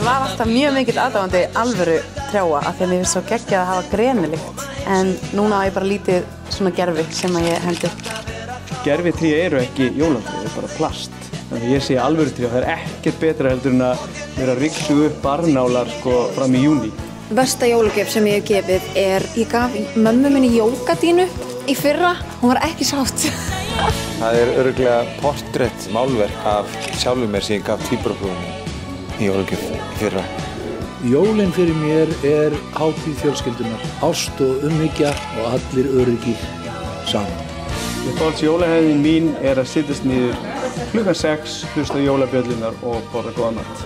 var alltaf mjög mikill aðdáandi alvöru trjáa af því að mér finnst svo geggjað að hafa grenilykt. En núna á ég bara lítið svona gervi sem að ég hendi. Gervitré eru ekki jólatré, það er bara plast. Þannig að ég sé alvöru tré og það er ekkert betra heldur en að vera að ryksu upp barnálar fram í júní. Besta jólagjöf sem ég hef gefið er, ég gaf mömmu minni jógadínu í fyrra, hún var ekki sátt. Það er örugglega portrett málverk af sjálfum mér sem ég gaf tvíburabróður í jólagjöf í fyrra. Jólin fyrir mér er hátíð fjölskyldunar, ást og umhyggja og allir öruggir saman. Uppáhalds jólahefðin mín er að sittast niður klukkan 6, hlusta á jólabjöllunar og borða góðan mat.